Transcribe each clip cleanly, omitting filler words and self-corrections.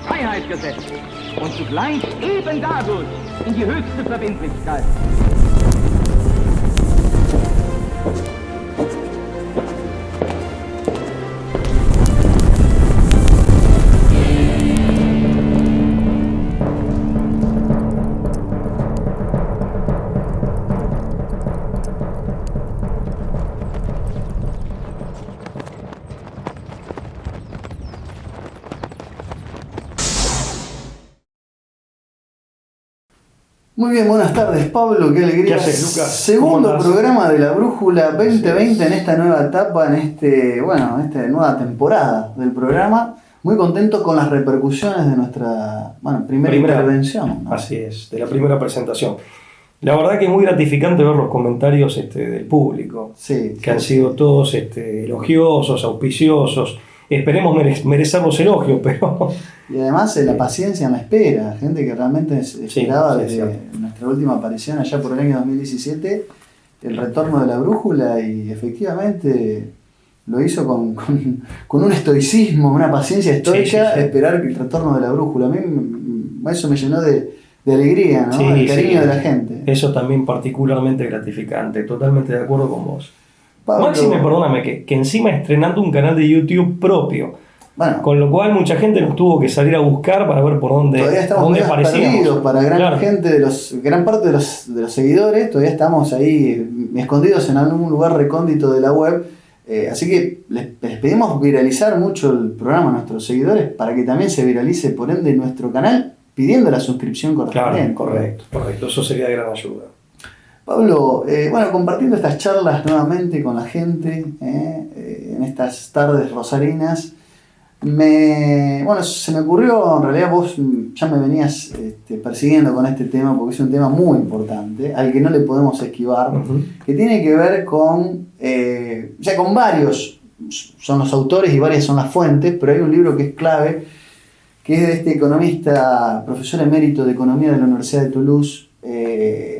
Freiheit gesetzt und zugleich eben dadurch in die höchste Verbindlichkeit. Muy bien, buenas tardes Pablo, qué alegría. ¿Qué haces, Lucas? Segundo programa de la Brújula 2020 en esta nueva etapa, en esta nueva temporada del programa. Muy contento con las repercusiones de nuestra primera intervención, ¿no? Así es, de la primera presentación. La verdad que es muy gratificante ver los comentarios del público, que han sido todos elogiosos, auspiciosos. Esperemos merecer los elogios, pero... Y además la paciencia en la espera, gente que realmente esperaba desde nuestra última aparición allá por el año 2017 el retorno de la brújula, y efectivamente lo hizo con un estoicismo, una paciencia estoica, esperar el retorno de la brújula. A mí eso me llenó de alegría, ¿no? El cariño de la gente. Eso también particularmente gratificante, totalmente de acuerdo con vos. Pablo, Máxime, perdóname, que encima estrenando un canal de YouTube propio. Bueno, con lo cual mucha gente nos tuvo que salir a buscar para ver por dónde todavía estamos perdidos para gran parte de los seguidores. Todavía estamos ahí escondidos en algún lugar recóndito de la web, así que les pedimos viralizar mucho el programa a nuestros seguidores para que también se viralice por ende nuestro canal, pidiendo la suscripción correspondiente. Claro, correcto, eso sería de gran ayuda. Pablo, compartiendo estas charlas nuevamente con la gente en estas tardes rosarinas, se me ocurrió, en realidad vos ya me venías persiguiendo con este tema porque es un tema muy importante, al que no le podemos esquivar, que tiene que ver con varios, son los autores y varias son las fuentes, pero hay un libro que es clave, que es de este economista, profesor emérito de Economía de la Universidad de Toulouse,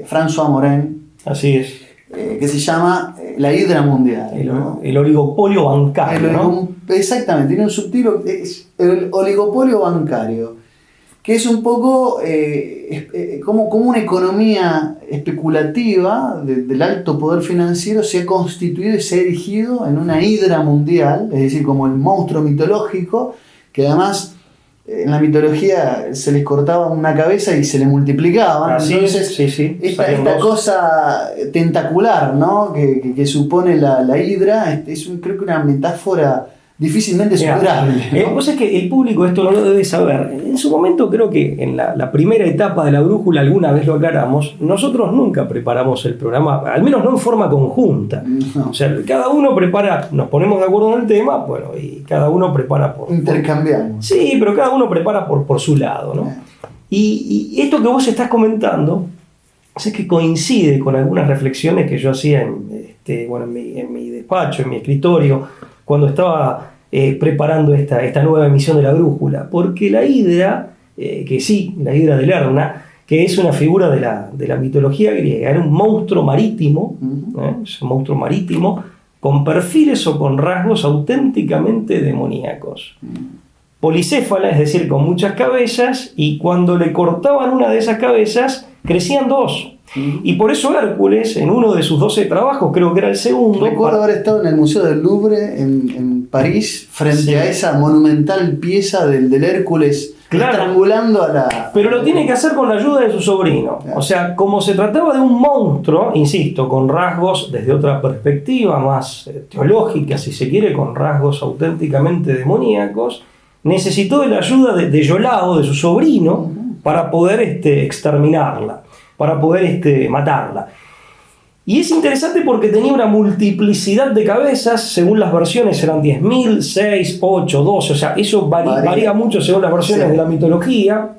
François Morin. Así es. Que se llama La Hidra Mundial. El oligopolio bancario, ¿no? Exactamente, tiene un subtítulo, es el oligopolio bancario, que es un poco como una economía especulativa del alto poder financiero se ha constituido y se ha erigido en una hidra mundial, es decir, como el monstruo mitológico, que además en la mitología se les cortaba una cabeza y se le multiplicaban. Entonces, esta cosa tentacular, ¿no? que supone la hidra, creo que una metáfora difícilmente superable, ¿no? Pues es que el público esto no lo debe saber. En su momento, creo que en la primera etapa de la brújula, alguna vez lo aclaramos, nosotros nunca preparamos el programa, al menos no en forma conjunta. No. O sea, cada uno prepara, nos ponemos de acuerdo en el tema, bueno, y cada uno prepara intercambiamos. Sí, pero cada uno prepara por su lado, ¿no? Y esto que vos estás comentando, es que coincide con algunas reflexiones que yo hacía en mi despacho, en mi escritorio, cuando estaba preparando esta nueva emisión de la brújula, porque la hidra, la hidra de Lerna, que es una figura de la mitología griega, era un monstruo marítimo, es un monstruo marítimo con perfiles o con rasgos auténticamente demoníacos. Policéfala, es decir, con muchas cabezas, y cuando le cortaban una de esas cabezas, crecían dos. Y por eso Hércules, en uno de sus 12 trabajos, creo que era el segundo... Recuerdo haber estado en el Museo del Louvre, en París, frente a esa monumental pieza del Hércules, estrangulando a la... Pero lo tiene que hacer con la ayuda de su sobrino. O sea, como se trataba de un monstruo, insisto, con rasgos desde otra perspectiva, más teológica, si se quiere, con rasgos auténticamente demoníacos, necesitó de la ayuda de Iolao, de su sobrino, para poder exterminarla, para poder matarla. Y es interesante porque tenía una multiplicidad de cabezas, según las versiones eran 10.000, 6, 8, 12, o sea, eso varía mucho según las versiones de la mitología.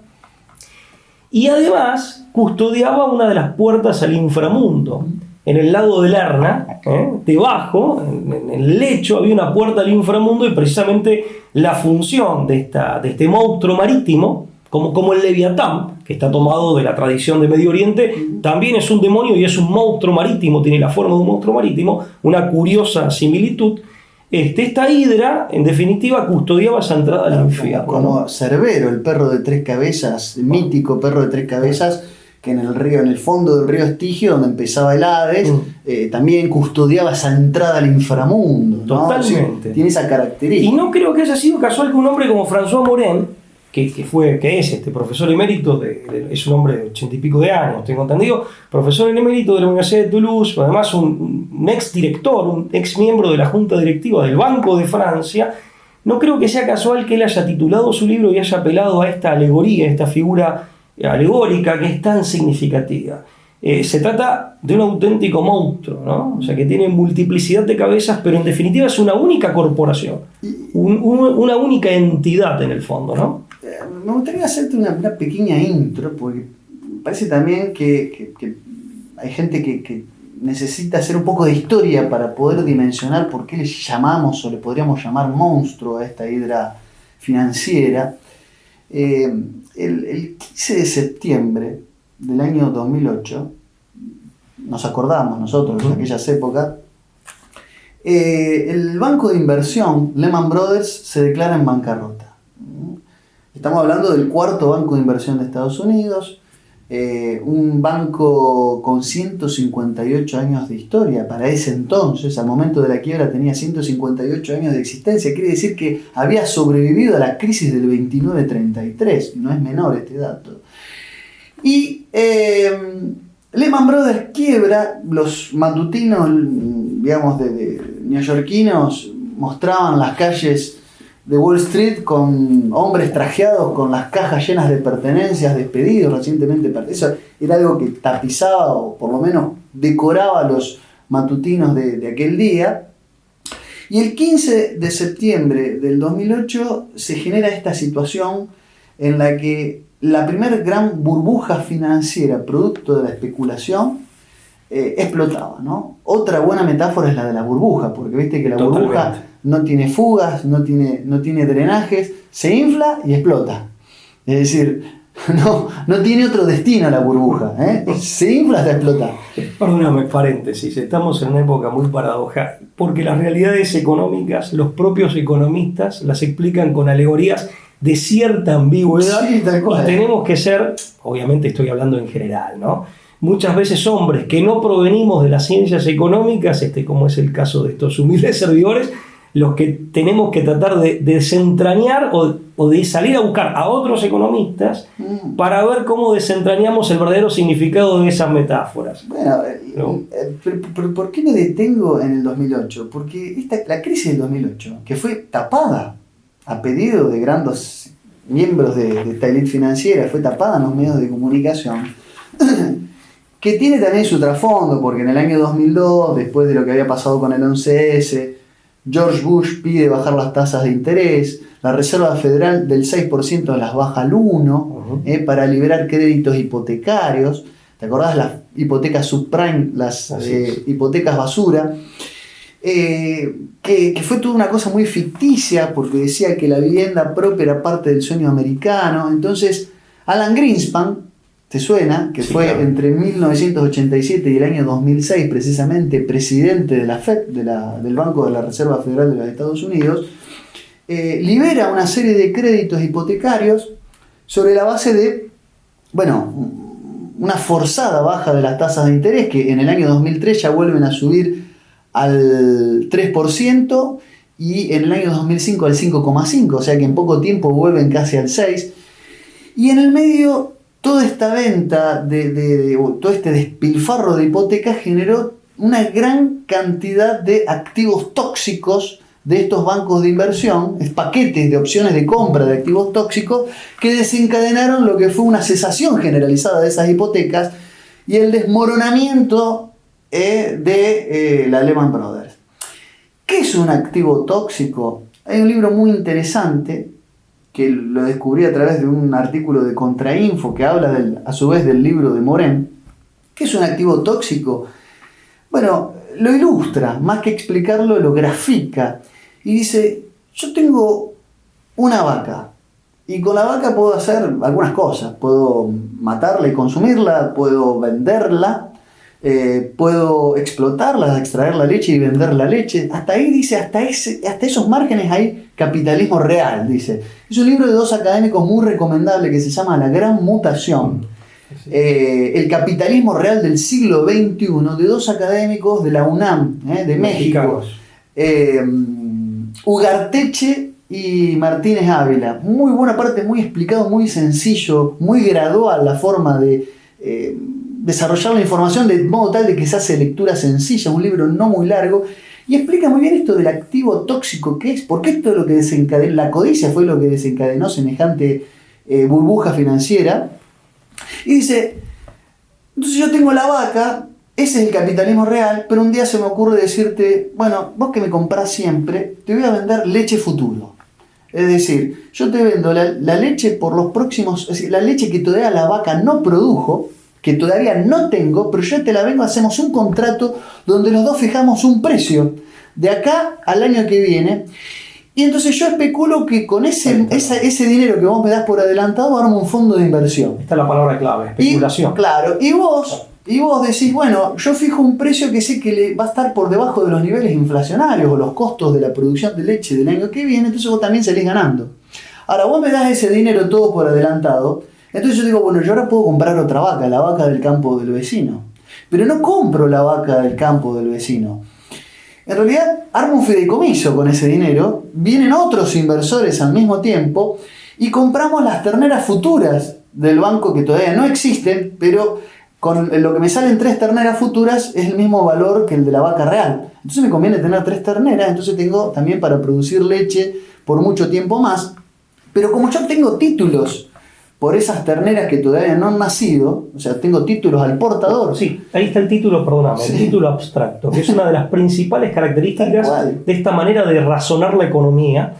Y además custodiaba una de las puertas al inframundo. En el lago de Lerna, debajo, en el lecho, había una puerta al inframundo, y precisamente la función de este monstruo marítimo, como el Leviatán, que está tomado de la tradición de Medio Oriente, también es un demonio y es un monstruo marítimo, tiene la forma de un monstruo marítimo, una curiosa similitud. esta hidra, en definitiva, custodiaba esa entrada al infierno. Como Cerbero, el perro de tres cabezas, el mítico perro de tres cabezas, que en el fondo del río Estigio, donde empezaba el Hades, también custodiaba esa entrada al inframundo, ¿no? Totalmente. Sí, tiene esa característica. Y no creo que haya sido casual que un hombre como François Morén, que es profesor emérito, es un hombre de 80 y pico de años, tengo entendido, profesor emérito de la Universidad de Toulouse, además un ex director, un ex miembro de la Junta Directiva del Banco de Francia. No creo que sea casual que él haya titulado su libro y haya apelado a esta alegoría, esta figura alegórica que es tan significativa. Se trata de un auténtico monstruo, ¿no? O sea, que tiene multiplicidad de cabezas, pero en definitiva es una única corporación, una única entidad en el fondo, ¿no? Me gustaría hacerte una pequeña intro, porque parece también que hay gente que necesita hacer un poco de historia para poder dimensionar por qué le llamamos o le podríamos llamar monstruo a esta hidra financiera. El 15 de septiembre del año 2008, nos acordamos nosotros de aquellas épocas, el banco de inversión Lehman Brothers se declara en bancarrota. Estamos hablando del cuarto banco de inversión de Estados Unidos, un banco con 158 años de historia. Para ese entonces, al momento de la quiebra, tenía 158 años de existencia. Quiere decir que había sobrevivido a la crisis del 29-33. No es menor este dato. Y Lehman Brothers quiebra. Los matutinos, digamos, de neoyorquinos mostraban las calles de Wall Street con hombres trajeados con las cajas llenas de pertenencias despedidos recientemente. Eso era algo que tapizaba o por lo menos decoraba a los matutinos de aquel día. Y el 15 de septiembre del 2008 se genera esta situación en la que la primera gran burbuja financiera producto de la especulación explotaba, ¿no? Otra buena metáfora es la de la burbuja, porque viste que la burbuja no tiene fugas, no tiene drenajes, se infla y explota. Es decir, no tiene otro destino la burbuja, se infla hasta explotar. Perdóname, paréntesis, estamos en una época muy paradojal, porque las realidades económicas, los propios economistas las explican con alegorías de cierta ambigüedad. Sí, tal cual. Y tenemos que ser, obviamente estoy hablando en general, ¿no? Muchas veces hombres que no provenimos de las ciencias económicas, como es el caso de estos humildes servidores, los que tenemos que tratar de desentrañar o de salir a buscar a otros economistas para ver cómo desentrañamos el verdadero significado de esas metáforas. Bueno, ¿no? pero ¿por qué me detengo en el 2008? Porque la crisis del 2008, que fue tapada a pedido de grandes miembros de esta élite financiera, fue tapada en los medios de comunicación, que tiene también su trasfondo, porque en el año 2002, después de lo que había pasado con el 11S, George Bush pide bajar las tasas de interés, la Reserva Federal del 6% las baja al 1%, para liberar créditos hipotecarios. ¿Te acordás? Las hipotecas subprime, las hipotecas basura, que fue toda una cosa muy ficticia, porque decía que la vivienda propia era parte del sueño americano. Entonces, Alan Greenspan, ¿te suena? Que fue claro, entre 1987 y el año 2006 precisamente presidente de la FED, del Banco de la Reserva Federal de los Estados Unidos, libera una serie de créditos hipotecarios sobre la base de, una forzada baja de las tasas de interés, que en el año 2003 ya vuelven a subir al 3% y en el año 2005 al 5,5%, o sea que en poco tiempo vuelven casi al 6%. Y en el medio, toda esta venta, todo este despilfarro de hipotecas generó una gran cantidad de activos tóxicos de estos bancos de inversión, paquetes de opciones de compra de activos tóxicos que desencadenaron lo que fue una cesación generalizada de esas hipotecas y el desmoronamiento de la Lehman Brothers. ¿Qué es un activo tóxico? Hay un libro muy interesante que lo descubrí a través de un artículo de Contrainfo que habla a su vez del libro de Morén. ¿Qué es un activo tóxico? Bueno, lo ilustra, más que explicarlo, lo grafica. Y dice, yo tengo una vaca y con la vaca puedo hacer algunas cosas. Puedo matarla y consumirla, puedo venderla, puedo explotarla, extraer la leche y vender la leche. Hasta ahí dice, hasta esos márgenes hay capitalismo real, dice. Es un libro de dos académicos muy recomendable que se llama La Gran Mutación. El capitalismo real del siglo XXI, de dos académicos de la UNAM, de México. Ugarteche y Martínez Ávila. Muy buena parte, muy explicado, muy sencillo, muy gradual la forma de desarrollar la información de modo tal de que se hace lectura sencilla, un libro no muy largo, y explica muy bien esto del activo tóxico que es, porque esto es lo que desencadenó, la codicia fue lo que desencadenó semejante burbuja financiera. Y dice, entonces yo tengo la vaca, ese es el capitalismo real, pero un día se me ocurre decirte, bueno, vos que me comprás siempre, te voy a vender leche futuro. Es decir, yo te vendo la leche por los próximos, es decir, la leche que todavía la vaca no produjo, que todavía no tengo, pero yo te la vengo, hacemos un contrato donde los dos fijamos un precio de acá al año que viene. Y entonces yo especulo que con ese dinero que vos me das por adelantado armo un fondo de inversión. Esta es la palabra clave, especulación. Claro, y vos decís, bueno, yo fijo un precio que sé que va a estar por debajo de los niveles inflacionarios o los costos de la producción de leche del año que viene, entonces vos también salís ganando. Ahora, vos me das ese dinero todo por adelantado, entonces yo digo, bueno, yo ahora puedo comprar otra vaca, la vaca del campo del vecino. Pero no compro la vaca del campo del vecino. En realidad, armo un fideicomiso con ese dinero, vienen otros inversores al mismo tiempo y compramos las terneras futuras del banco que todavía no existen, pero con lo que me salen 3 terneras futuras es el mismo valor que el de la vaca real. Entonces me conviene tener 3 terneras, entonces tengo también para producir leche por mucho tiempo más. Pero como yo tengo títulos por esas terneras que todavía no han nacido, o sea, tengo títulos al portador. Sí, ahí está el título, perdóname, sí. El título abstracto, que es una de las principales características de esta manera de razonar la economía,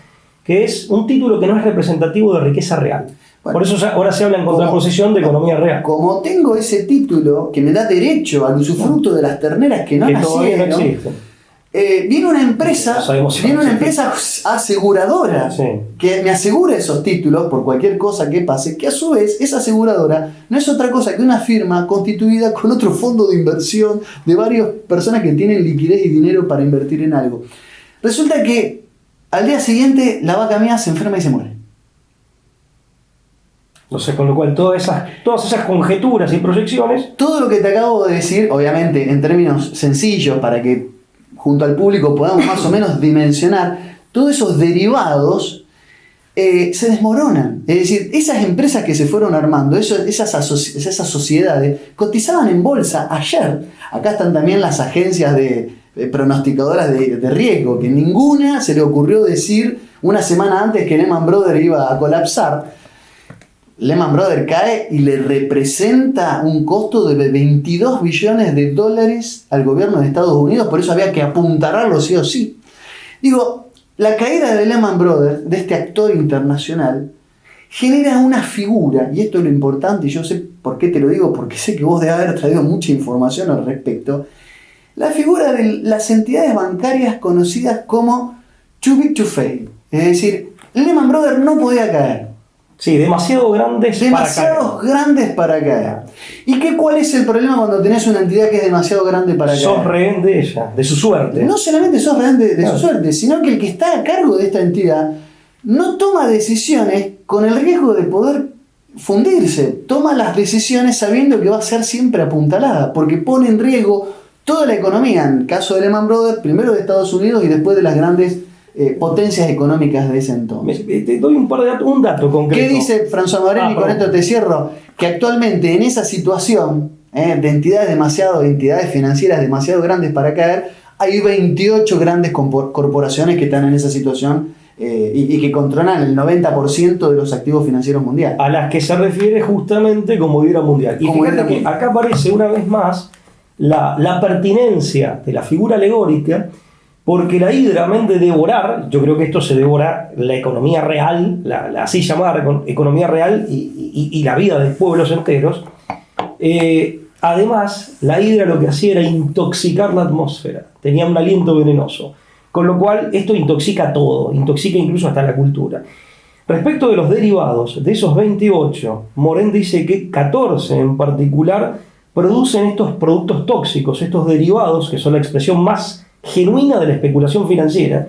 que es un título que no es representativo de riqueza real. Bueno, por eso ahora se habla en contraposición de economía real. Como tengo ese título que me da derecho al usufructo de las terneras que no nacieron, no existen. Viene una empresa aseguradora que me asegura esos títulos por cualquier cosa que pase, que a su vez esa aseguradora no es otra cosa que una firma constituida con otro fondo de inversión de varias personas que tienen liquidez y dinero para invertir en algo. Resulta que al día siguiente la vaca mía se enferma y se muere. Entonces, con lo cual todas esas conjeturas y proyecciones... Todo lo que te acabo de decir, obviamente en términos sencillos para que junto al público podamos más o menos dimensionar, todos esos derivados se desmoronan. Es decir, esas empresas que se fueron armando, esas sociedades, cotizaban en bolsa ayer. Acá están también las agencias de pronosticadoras de riesgo, que ninguna se le ocurrió decir una semana antes que Lehman Brothers iba a colapsar. Lehman Brothers cae y le representa un costo de $22 billones al gobierno de Estados Unidos, por eso había que apuntalarlo sí o sí. Digo, la caída de Lehman Brothers, de este actor internacional, genera una figura, y esto es lo importante, y yo sé por qué te lo digo, porque sé que vos debes haber traído mucha información al respecto, la figura de las entidades bancarias conocidas como too big to fail. Es decir, Lehman Brothers no podía caer. Sí, demasiado grandes para caer. ¿Y cuál es el problema cuando tenés una entidad que es demasiado grande para caer? Sos rehén de ella, de su suerte. No solamente sos rehén de su suerte, sino que el que está a cargo de esta entidad no toma decisiones con el riesgo de poder fundirse. Toma las decisiones sabiendo que va a ser siempre apuntalada, porque pone en riesgo toda la economía, en el caso de Lehman Brothers, primero de Estados Unidos y después de las grandes potencias económicas de ese entonces. Te doy un dato concreto. ¿Qué dice François Morel? Y con esto te cierro. Que actualmente en esa situación de entidades financieras demasiado grandes para caer, hay 28 grandes corporaciones que están en esa situación y que controlan el 90% de los activos financieros mundiales. A las que se refiere justamente como Hidra Mundial. Y fíjate que acá aparece una vez más la pertinencia de la figura alegórica, porque la Hidra, además de devorar, yo creo que esto se devora la economía real, la así llamada economía real y la vida de pueblos enteros. Además, la Hidra lo que hacía era intoxicar la atmósfera, tenía un aliento venenoso, con lo cual esto intoxica todo, intoxica incluso hasta la cultura. Respecto de los derivados, de esos 28, Morén dice que 14 en particular producen estos productos tóxicos, estos derivados, que son la expresión más genuina de la especulación financiera.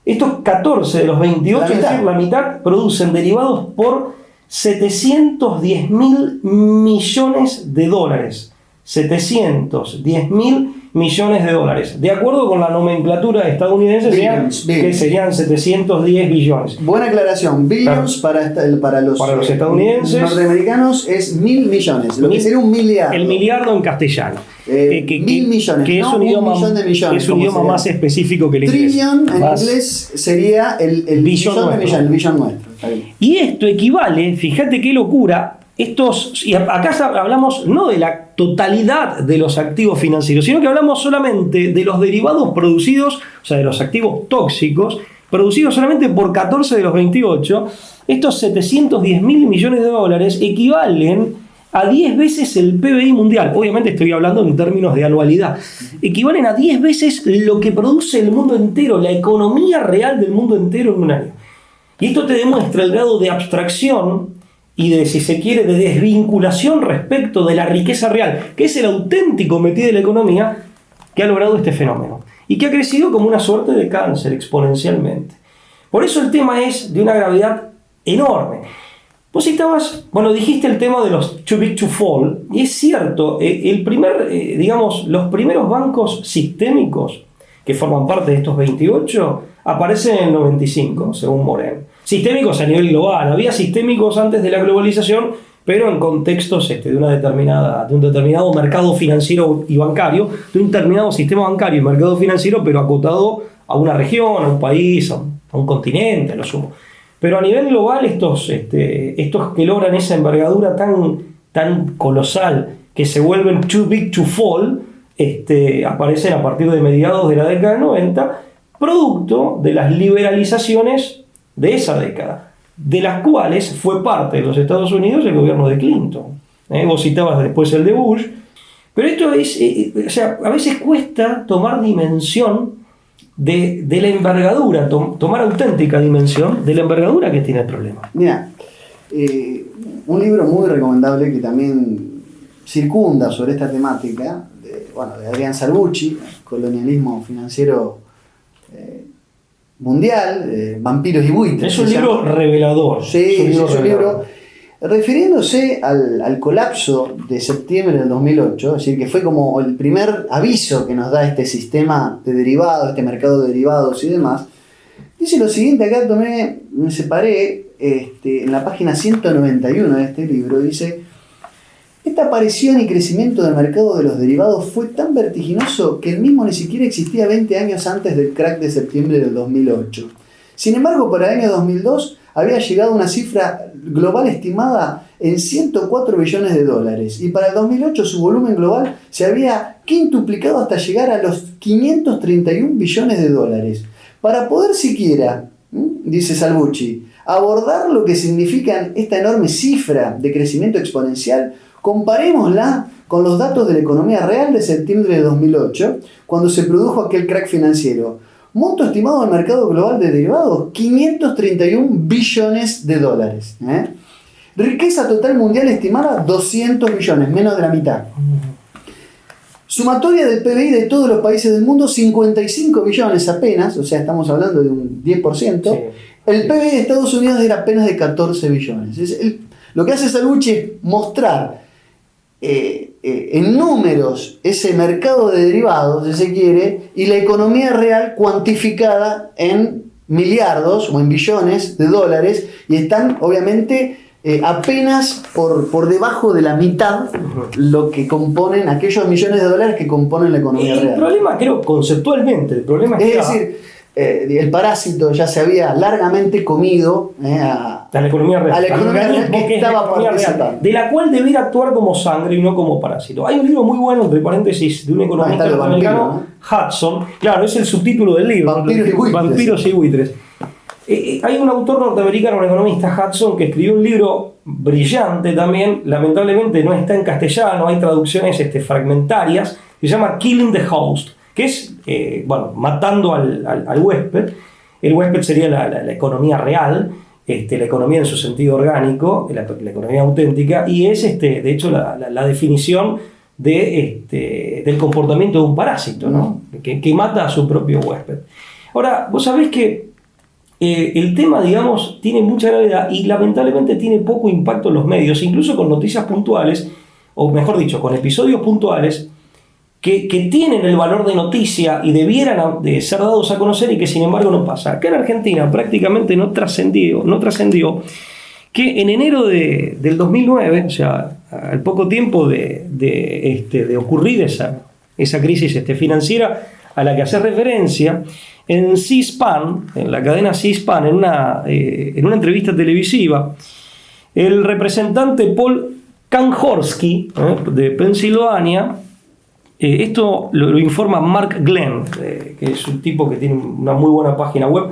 Estos 14 de los 28, es decir, la mitad, producen derivados por 710.000 millones de dólares. 710.000 millones de dólares. De acuerdo con la nomenclatura estadounidense, que serían 710 billones. Buena aclaración. Billions para los estadounidenses. Norteamericanos es 1.000 millones. Lo que sería un miliardo. El miliardo en castellano. 1.000 millones. Que es no un idioma, millón de millones. Es un idioma más específico que el inglés. Trillion en inglés sería el billón de millones, el billón nuestro. Y esto equivale, fíjate qué locura. Y acá hablamos no de la totalidad de los activos financieros, sino que hablamos solamente de los derivados producidos, o sea, de los activos tóxicos, producidos solamente por 14 de los 28. Estos 710.000 millones de dólares equivalen a 10 veces el PBI mundial. Obviamente estoy hablando en términos de anualidad. Equivalen a 10 veces lo que produce el mundo entero, la economía real del mundo entero en un año. Y esto te demuestra el grado de abstracción y de, si se quiere, de desvinculación respecto de la riqueza real, que es el auténtico métier de la economía, que ha logrado este fenómeno. Y que ha crecido como una suerte de cáncer exponencialmente. Por eso el tema es de una gravedad enorme. Vos dijiste el tema de los too big to fall, y es cierto, los primeros bancos sistémicos que forman parte de estos 28 aparecen en el 95, según Moren. Sistémicos a nivel global. Había sistémicos antes de la globalización, pero en contextos de un determinado mercado financiero y bancario, de un determinado sistema bancario y mercado financiero, pero acotado a una región, a un país, a un continente, a lo sumo. Pero a nivel global, estos que logran esa envergadura tan colosal, que se vuelven too big to fall, aparecen a partir de mediados de la década del 90, producto de las liberalizaciones de esa década, de las cuales fue parte de los Estados Unidos el gobierno de Clinton. Vos citabas después el de Bush, pero esto es, a veces cuesta tomar dimensión de la envergadura, tomar auténtica dimensión de la envergadura que tiene el problema. Mira, un libro muy recomendable que también circunda sobre esta temática, de Adrián Salvucci, Colonialismo Financiero Mundial, Vampiros y Buitres. Es un libro revelador. Sí, es un libro refiriéndose al colapso de septiembre del 2008, es decir, que fue como el primer aviso que nos da este sistema de derivados, este mercado de derivados y demás. Dice lo siguiente, acá me separé en la página 191 de este libro, dice: esta aparición y crecimiento del mercado de los derivados fue tan vertiginoso que el mismo ni siquiera existía 20 años antes del crack de septiembre del 2008. Sin embargo, para el año 2002 había llegado a una cifra global estimada en 104 billones de dólares y para el 2008 su volumen global se había quintuplicado hasta llegar a los 531 billones de dólares. Para poder siquiera, dice Salvucci, abordar lo que significa esta enorme cifra de crecimiento exponencial, comparémosla con los datos de la economía real de septiembre de 2008, cuando se produjo aquel crack financiero. Monto estimado del mercado global de derivados, 531 billones de dólares. Riqueza total mundial estimada, 200 billones, menos de la mitad. Sumatoria del PBI de todos los países del mundo, 55 billones apenas, o sea, estamos hablando de un 10%. Sí. El PBI de Estados Unidos era apenas de 14 billones. Lo que hace Salvucci es mostrar en números ese mercado de derivados, si se quiere, y la economía real cuantificada en miliardos o en billones de dólares, y están obviamente apenas por debajo de la mitad lo que componen aquellos millones de dólares que componen la economía real. El problema, creo, conceptualmente, el problema es decir, el parásito ya se había largamente comido a la economía real. A la economía real que estaba participando. De la cual debiera actuar como sangre y no como parásito. Hay un libro muy bueno, entre paréntesis, de un economista norteamericano, Hudson. Claro, es el subtítulo del libro. Vampiros y buitres. Hay un autor norteamericano, un economista, Hudson, que escribió un libro brillante también. Lamentablemente no está en castellano, hay traducciones fragmentarias. Se llama Killing the Host, que es, matando al huésped. El huésped sería la economía real, la economía en su sentido orgánico, la economía auténtica, y es, de hecho, la definición del comportamiento de un parásito, ¿no? Que mata a su propio huésped. Ahora, vos sabés que el tema, digamos, tiene mucha gravedad y lamentablemente tiene poco impacto en los medios, incluso con noticias puntuales, o mejor dicho, con episodios puntuales que tienen el valor de noticia y debieran de ser dados a conocer y que sin embargo no pasa. Acá en Argentina prácticamente no trascendió que en enero del 2009, o sea, al poco tiempo de ocurrir esa crisis financiera a la que hace referencia, en C-SPAN, en la cadena C-SPAN, en una entrevista televisiva, el representante Paul Kanhorsky, de Pensilvania, esto lo informa Mark Glenn, que es un tipo que tiene una muy buena página web,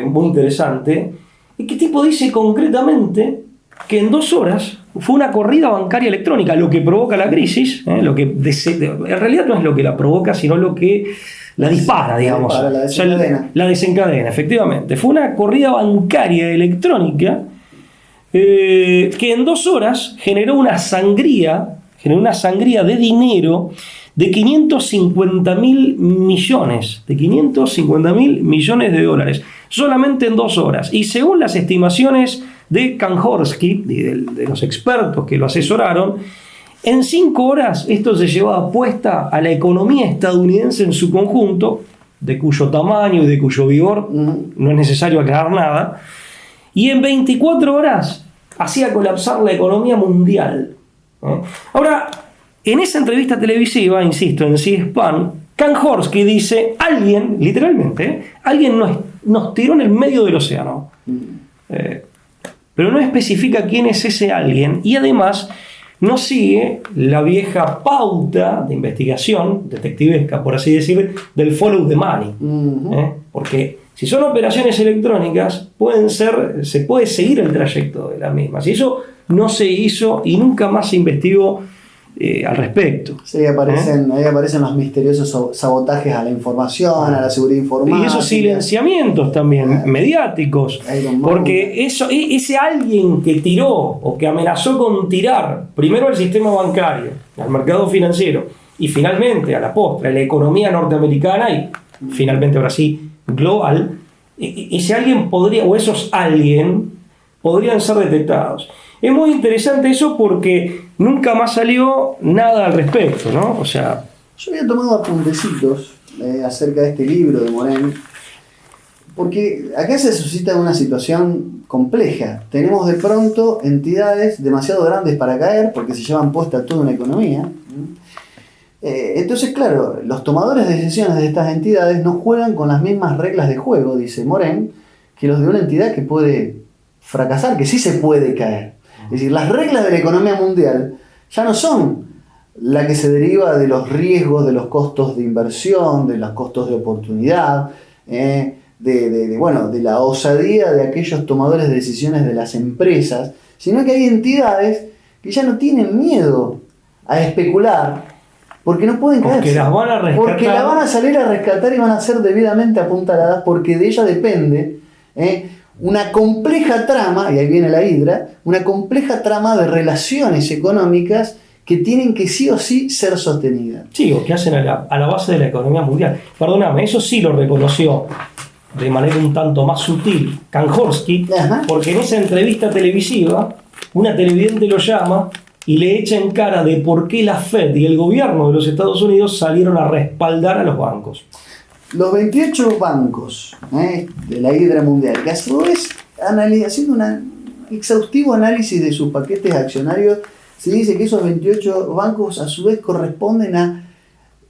muy interesante, y que tipo dice concretamente que en 2 horas fue una corrida bancaria electrónica lo que provoca la crisis, en realidad no es lo que la provoca, sino lo que la dispara, digamos. La desencadena. O sea, la desencadena, efectivamente. Fue una corrida bancaria electrónica que en 2 horas generó una sangría de dinero de 550.000 millones, de 550.000 millones de dólares, solamente en 2 horas. Y según las estimaciones de Kanhorsky, de los expertos que lo asesoraron, en 5 horas esto se llevaba puesta a la economía estadounidense en su conjunto, de cuyo tamaño y de cuyo vigor no es necesario aclarar nada, y en 24 horas hacía colapsar la economía mundial. Ahora, en esa entrevista televisiva, insisto, en C-SPAN, Kanhorsky dice, literalmente, alguien nos tiró en el medio del océano. Pero no especifica quién es ese alguien y además no sigue la vieja pauta de investigación, detectivesca, por así decir, del follow the money. Porque si son operaciones electrónicas, se puede seguir el trayecto de las mismas. Y eso no se hizo y nunca más se investigó al respecto. Sí, ahí aparecen los misteriosos sabotajes a la información, a la seguridad informática. Y esos silenciamientos también mediáticos. Porque ese alguien que tiró o que amenazó con tirar primero al sistema bancario, al mercado financiero y finalmente a la postre, a la economía norteamericana y finalmente ahora sí global, ese alguien esos alguien podrían ser detectados. Es muy interesante eso porque nunca más salió nada al respecto, ¿no? O sea, yo había tomado apuntecitos acerca de este libro de Moren, porque acá se suscita una situación compleja. Tenemos de pronto entidades demasiado grandes para caer porque se llevan puesta toda una economía. Entonces, claro, los tomadores de decisiones de estas entidades no juegan con las mismas reglas de juego, dice Moren, que los de una entidad que puede fracasar, que sí se puede caer. Es decir, las reglas de la economía mundial ya no son la que se deriva de los riesgos, de los costos de inversión, de los costos de oportunidad, de la osadía de aquellos tomadores de decisiones de las empresas, sino que hay entidades que ya no tienen miedo a especular porque no pueden caerse. Porque las van a rescatar. Porque las van a salir a rescatar y van a ser debidamente apuntaladas porque de ella depende una compleja trama, y ahí viene la hidra, una compleja trama de relaciones económicas que tienen que sí o sí ser sostenidas. Sí, o que hacen a la base de la economía mundial. Perdóname, eso sí lo reconoció de manera un tanto más sutil Kanhorsky, porque en esa entrevista televisiva una televidente lo llama y le echa en cara de por qué la Fed y el gobierno de los Estados Unidos salieron a respaldar a los bancos. Los 28 bancos de la hidra mundial, que a su vez, haciendo un exhaustivo análisis de sus paquetes accionarios, se dice que esos 28 bancos a su vez corresponden a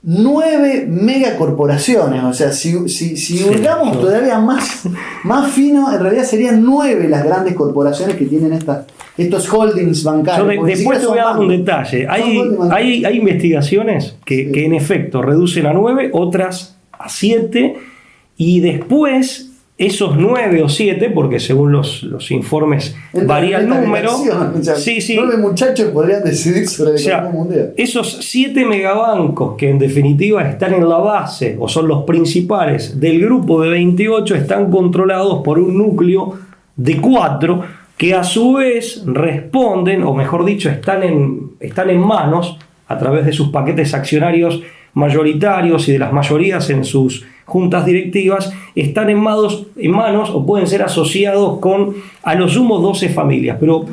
9 megacorporaciones. O sea, si hurgamos todavía más fino, en realidad serían 9 las grandes corporaciones que tienen estos holdings bancarios. Yo después te voy a dar un detalle. Hay investigaciones que en efecto reducen a 9, otras a 7, y después esos 9 o 7, porque según los informes varía el número. O sea, 9 muchachos podrían decidir sobre la economía mundial. Esos 7 megabancos que en definitiva están en la base o son los principales del grupo de 28 están controlados por un núcleo de 4 que a su vez responden, o mejor dicho, están en manos a través de sus paquetes accionarios mayoritarios y de las mayorías en sus juntas directivas, están en manos o pueden ser asociados con a lo sumo 12 familias. Pero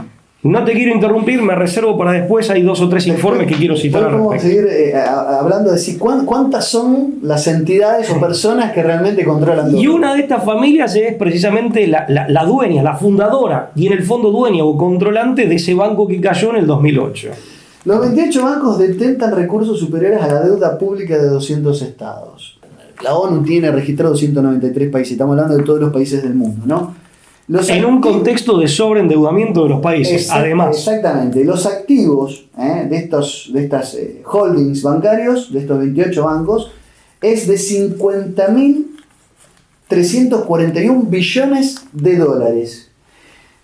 no te quiero interrumpir, me reservo para después, hay 2 o 3 informes que quiero citar al Podemos respecto. seguir hablando de si cuántas son las entidades o personas que realmente controlan todo. Y una de estas familias es precisamente la dueña, la fundadora, y en el fondo dueña o controlante de ese banco que cayó en el 2008. Los 28 bancos detentan recursos superiores a la deuda pública de 200 estados. La ONU tiene registrados 193 países, estamos hablando de todos los países del mundo, ¿no? En un contexto de sobreendeudamiento de los países, además. Exactamente. Los activos de estas holdings bancarios, de estos 28 bancos, es de 50.341 billones de dólares.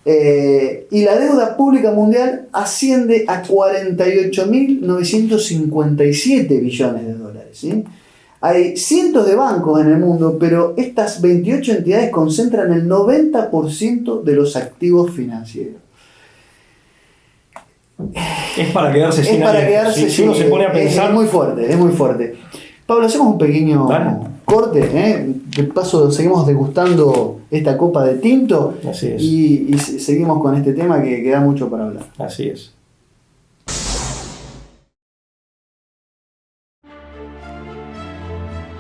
Y la deuda pública mundial asciende a 48.957 billones de dólares, ¿sí? Hay cientos de bancos en el mundo, pero estas 28 entidades concentran el 90% de los activos financieros. Es para quedarse sin aliento. Si uno se pone a pensar. Es muy fuerte. Pablo, hacemos un pequeño corte. De paso, seguimos degustando esta copa de tinto. Así es. Y seguimos con este tema que da mucho para hablar. Así es.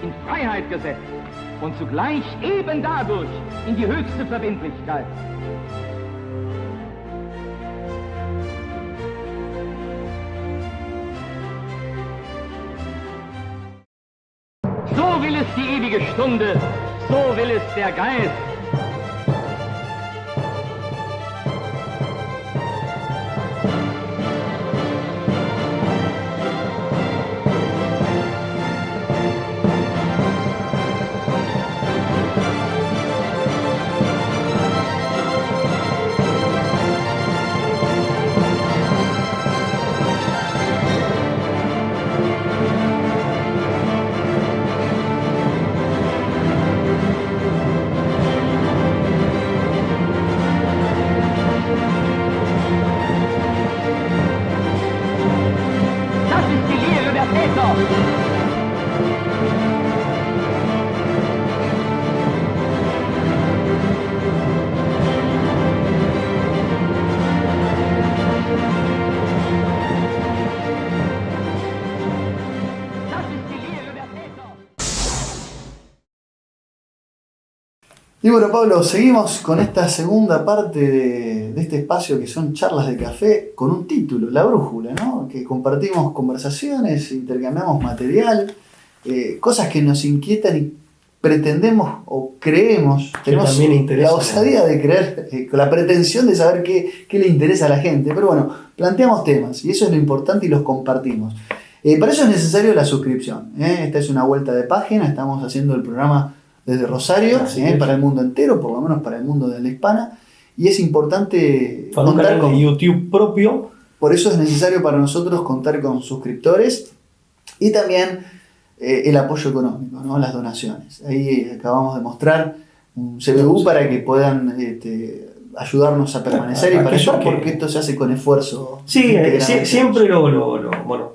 In Freiheit gesetzt und zugleich eben dadurch in die höchste Verbindlichkeit. So will es die ewige Stunde, so will es der Geist. Y bueno, Pablo, seguimos con esta segunda parte de este espacio que son charlas de café con un título, La Brújula, ¿no? Que compartimos conversaciones, intercambiamos material, cosas que nos inquietan y pretendemos o creemos, tenemos la osadía de creer, con la pretensión de saber qué le interesa a la gente, pero bueno, planteamos temas y eso es lo importante y los compartimos. Para eso es necesario la suscripción. Esta es una vuelta de página, estamos haciendo el programa desde Rosario, para el mundo entero, por lo menos para el mundo de la hispana, y es importante contar con YouTube propio. Por eso es necesario para nosotros contar con suscriptores y también el apoyo económico, ¿no? Las donaciones. Ahí acabamos de mostrar un CBU para que puedan ayudarnos a permanecer y para eso, porque esto se hace con esfuerzo. Sí, siempre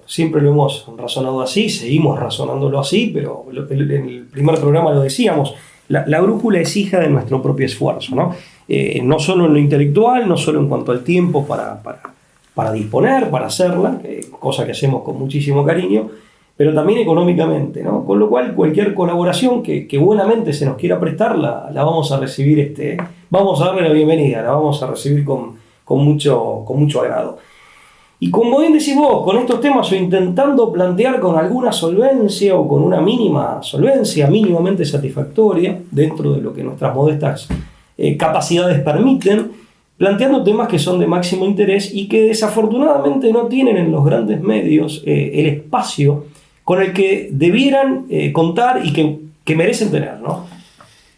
siempre lo hemos razonado así, seguimos razonándolo así, pero en el primer programa lo decíamos, la brújula es hija de nuestro propio esfuerzo, ¿no? No solo en lo intelectual, no solo en cuanto al tiempo para disponer, para hacerla, cosa que hacemos con muchísimo cariño, pero también económicamente, ¿no? Con lo cual cualquier colaboración que buenamente se nos quiera prestar la vamos a recibir, vamos a darle la bienvenida, la vamos a recibir con mucho agrado. Y como bien decís vos, con estos temas o intentando plantear con alguna solvencia o con una mínima solvencia, mínimamente satisfactoria, dentro de lo que nuestras modestas capacidades permiten, planteando temas que son de máximo interés y que desafortunadamente no tienen en los grandes medios el espacio con el que debieran contar y que merecen tener, ¿no?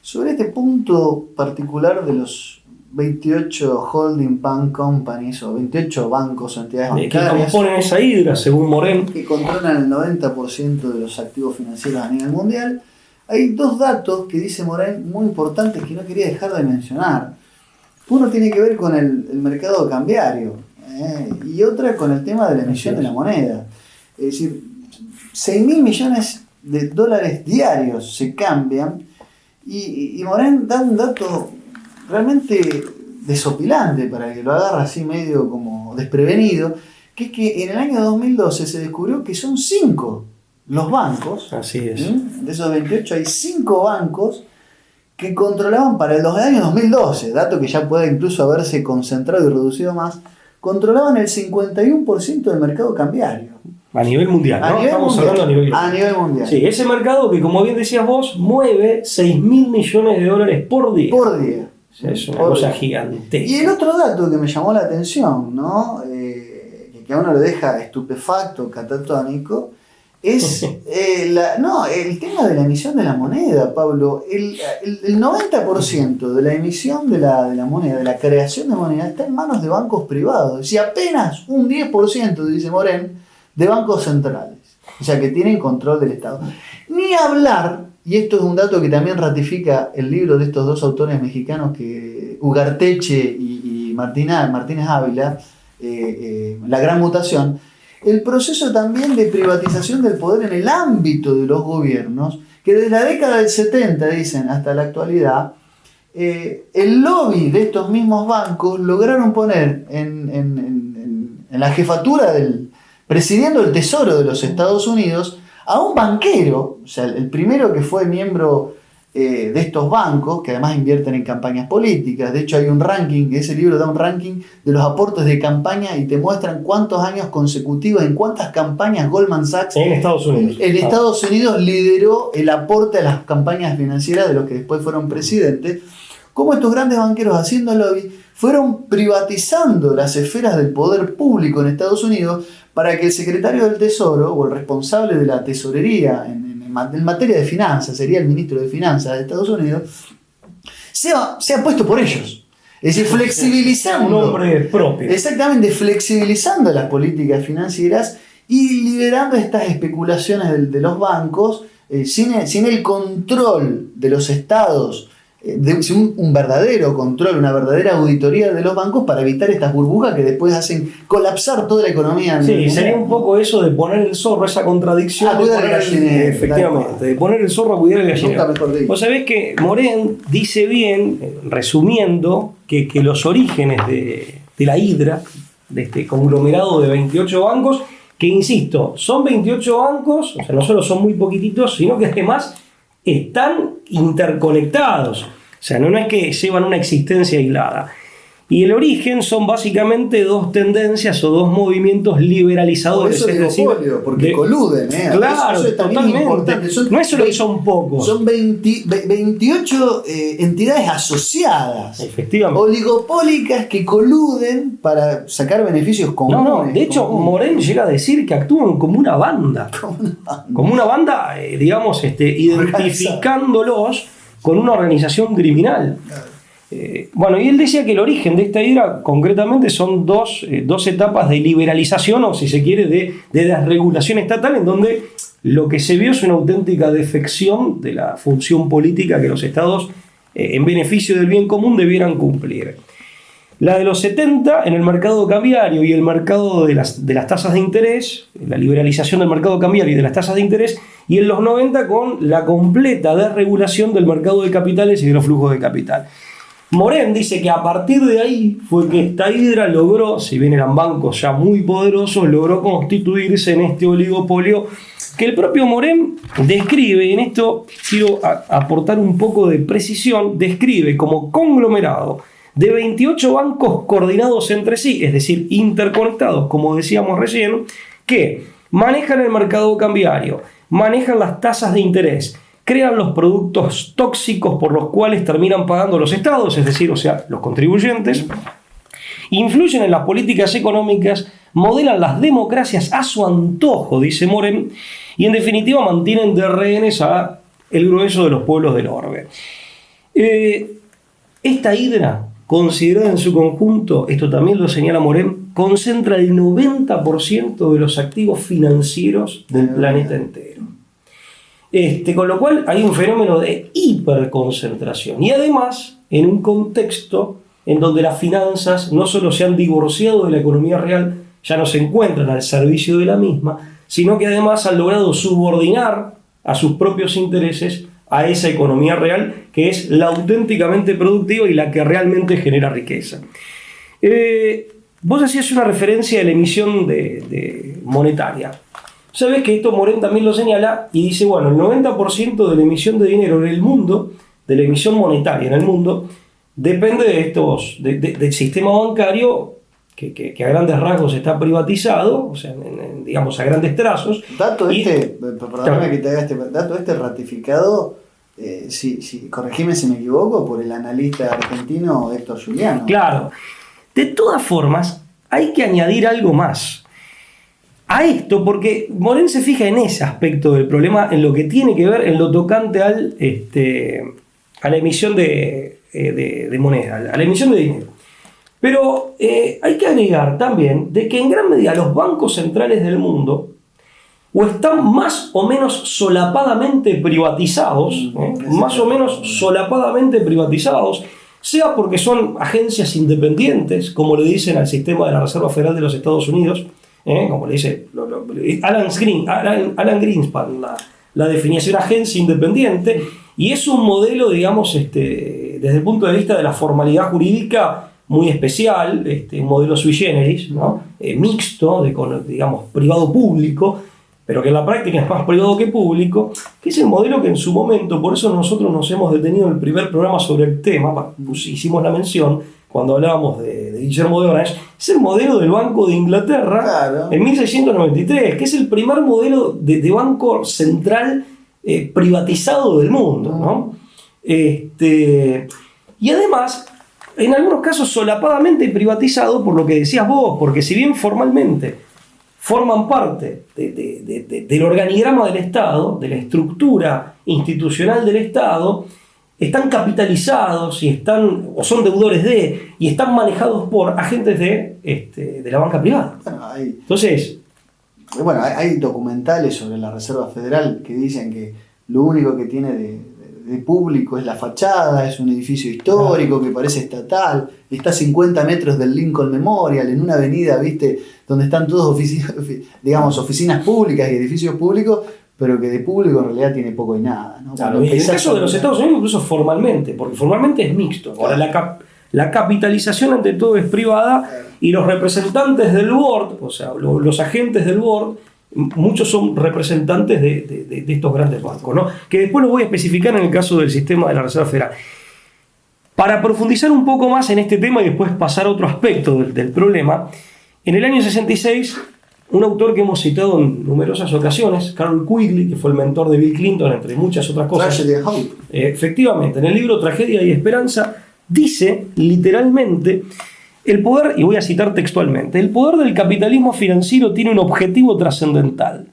Sobre este punto particular de los 28 holding bank companies o 28 bancos o entidades bancarias que componen esa hidra, según Morén, que controlan el 90% de los activos financieros a nivel mundial, hay dos datos que dice Morén muy importantes que no quería dejar de mencionar. Uno tiene que ver con el mercado cambiario y otra con el tema de la emisión de la moneda. Es decir, 6.000 millones de dólares diarios se cambian, y Morén da un dato realmente desopilante para que lo agarre así medio como desprevenido, que es que en el año 2012 se descubrió que son 5 los bancos. Así es. De esos 28 hay 5 bancos que controlaban para los años 2012, dato que ya puede incluso haberse concentrado y reducido más, controlaban el 51% del mercado cambiario. A nivel mundial, ¿no? Estamos hablando a nivel mundial. Sí, ese mercado que, como bien decías vos, mueve 6.000 millones de dólares por día. Por día. O sea, es una cosa gigantesca. Y el otro dato que me llamó la atención, ¿no? Que a uno lo deja estupefacto, catatónico, es el tema de la emisión de la moneda, Pablo. El 90% de la emisión de la moneda, de la creación de moneda, está en manos de bancos privados. Y apenas un 10%, dice Morén, de bancos centrales. O sea, que tienen control del Estado. Ni hablar, y esto es un dato que también ratifica el libro de estos dos autores mexicanos, Ugarteche y Martínez Ávila, La Gran Mutación, el proceso también de privatización del poder en el ámbito de los gobiernos, que desde la década del 70, dicen, hasta la actualidad, el lobby de estos mismos bancos lograron poner en la jefatura presidiendo el Tesoro de los Estados Unidos a un banquero, o sea, el primero que fue miembro de estos bancos, que además invierten en campañas políticas. De hecho, hay un ranking, ese libro da un ranking de los aportes de campaña y te muestran cuántos años consecutivos, en cuántas campañas Goldman Sachs en Estados Unidos, Estados Unidos lideró el aporte a las campañas financieras de los que después fueron presidentes. Cómo estos grandes banqueros, haciendo lobby, fueron privatizando las esferas del poder público en Estados Unidos para que el secretario del Tesoro o el responsable de la tesorería en materia de finanzas, sería el ministro de Finanzas de Estados Unidos, sea puesto por ellos. Es decir, flexibilizando. Un nombre propio. Exactamente, flexibilizando las políticas financieras y liberando estas especulaciones de los bancos sin el control de los estados, un verdadero control, una verdadera auditoría de los bancos para evitar estas burbujas que después hacen colapsar toda la economía. Sí, sería un poco eso de poner el zorro, esa contradicción. Cuidar el gallinero. Efectivamente, de poner el zorro a cuidar el gallinero. Vos sabés que Morén dice bien, resumiendo, que los orígenes de la hidra, de este conglomerado de 28 bancos, que insisto, son 28 bancos, o sea, no solo son muy poquititos, sino que además están interconectados, o sea, no es que llevan una existencia aislada. Y el origen son básicamente dos tendencias o dos movimientos liberalizadores. Por eso oligopolio, porque coluden. Claro, eso es totalmente importante. No es solo que son pocos. Son 28 entidades asociadas. Efectivamente. Oligopólicas que coluden para sacar beneficios comunes. No, de hecho, Morén llega a decir que actúan como una banda. Como una banda, digamos, identificándolos con una organización criminal. Bueno, y él decía que el origen de esta hidra concretamente son dos etapas de liberalización, o si se quiere, de desregulación estatal, en donde lo que se vio es una auténtica defección de la función política que los estados, en beneficio del bien común, debieran cumplir. La de los 70 en el mercado cambiario y el mercado de las tasas de interés, la liberalización del mercado cambiario y de las tasas de interés, y en los 90 con la completa desregulación del mercado de capitales y de los flujos de capital. Morén dice que a partir de ahí fue que esta hidra logró, si bien eran bancos ya muy poderosos, logró constituirse en este oligopolio que el propio Morén describe, y en esto quiero aportar un poco de precisión, describe como conglomerado de 28 bancos coordinados entre sí, es decir, interconectados, como decíamos recién, que manejan el mercado cambiario, manejan las tasas de interés, crean los productos tóxicos por los cuales terminan pagando los estados, es decir, o sea, los contribuyentes, influyen en las políticas económicas, modelan las democracias a su antojo, dice Morén, y en definitiva mantienen de rehenes a el grueso de los pueblos del orbe. Esta hidra, considerada en su conjunto, esto también lo señala Morén, concentra el 90% de los activos financieros del planeta entero. Con lo cual hay un fenómeno de hiperconcentración y además en un contexto en donde las finanzas no solo se han divorciado de la economía real, ya no se encuentran al servicio de la misma, sino que además han logrado subordinar a sus propios intereses a esa economía real, que es la auténticamente productiva y la que realmente genera riqueza. Vos hacías una referencia a la emisión monetaria. Sabés que esto Morén también lo señala y dice, bueno, el 90% de la emisión de dinero en el mundo, de la emisión monetaria en el mundo, depende del sistema bancario que a grandes rasgos está privatizado, o sea, digamos, a grandes trazos. Perdóname que te haga dato ratificado, corregime si me equivoco, por el analista argentino Héctor Juliano. Claro. De todas formas, hay que añadir algo más a esto, porque Morén se fija en ese aspecto del problema, en lo que tiene que ver, en lo tocante a la emisión de moneda, a la emisión de dinero. Pero hay que agregar también de que en gran medida los bancos centrales del mundo o están más o menos solapadamente privatizados, sea porque son agencias independientes, como le dicen al sistema de la Reserva Federal de los Estados Unidos, como le dice Alan Greenspan, la definición agencia independiente, y es un modelo, digamos, desde el punto de vista de la formalidad jurídica, muy especial, un modelo sui generis, ¿no? Mixto, digamos, privado-público, pero que en la práctica es más privado que público, que es el modelo que en su momento, por eso nosotros nos hemos detenido en el primer programa sobre el tema, hicimos la mención cuando hablábamos de Guillermo de Orange, es el modelo del Banco de Inglaterra, claro, en 1693, que es el primer modelo de banco central privatizado del mundo, ¿no? Y además, en algunos casos solapadamente privatizado por lo que decías vos, porque si bien formalmente forman parte del organigrama del Estado, de la estructura institucional del Estado, están capitalizados o son deudores y están manejados por agentes de la banca privada. Bueno, hay documentales sobre la Reserva Federal que dicen que lo único que tiene de público es la fachada, es un edificio histórico que parece estatal, está a 50 metros del Lincoln Memorial, en una avenida, ¿viste?, donde están todos oficinas públicas y edificios públicos, pero que de público en realidad tiene poco y nada, ¿no? Claro, en el caso de los Estados Unidos, incluso formalmente, porque formalmente es mixto. Ahora, la capitalización ante todo es privada, y los representantes del board, o sea, los agentes del board, muchos son representantes de estos grandes bancos, ¿no? Que después lo voy a especificar en el caso del sistema de la Reserva Federal. Para profundizar un poco más en este tema y después pasar a otro aspecto del problema, en el año 66, un autor que hemos citado en numerosas ocasiones, Carroll Quigley, que fue el mentor de Bill Clinton, entre muchas otras cosas. Tragedy and Hope. Efectivamente, en el libro Tragedia y Esperanza, dice literalmente: el poder, y voy a citar textualmente, el poder del capitalismo financiero tiene un objetivo trascendental: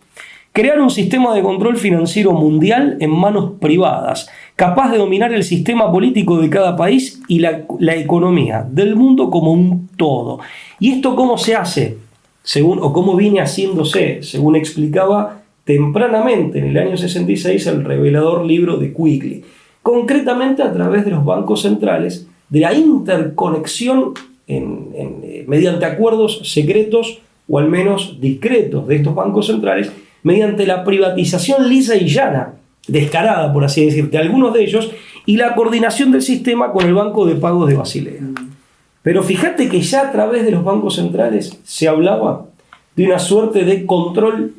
crear un sistema de control financiero mundial en manos privadas, capaz de dominar el sistema político de cada país y la economía del mundo como un todo. ¿Y esto cómo se hace? O cómo viene haciéndose, según explicaba tempranamente en el año 66 el revelador libro de Quigley, concretamente a través de los bancos centrales, de la interconexión mediante acuerdos secretos o al menos discretos de estos bancos centrales, mediante la privatización lisa y llana, descarada por así decir, de algunos de ellos, y la coordinación del sistema con el Banco de Pagos de Basilea. Pero fíjate que ya a través de los bancos centrales se hablaba de una suerte de control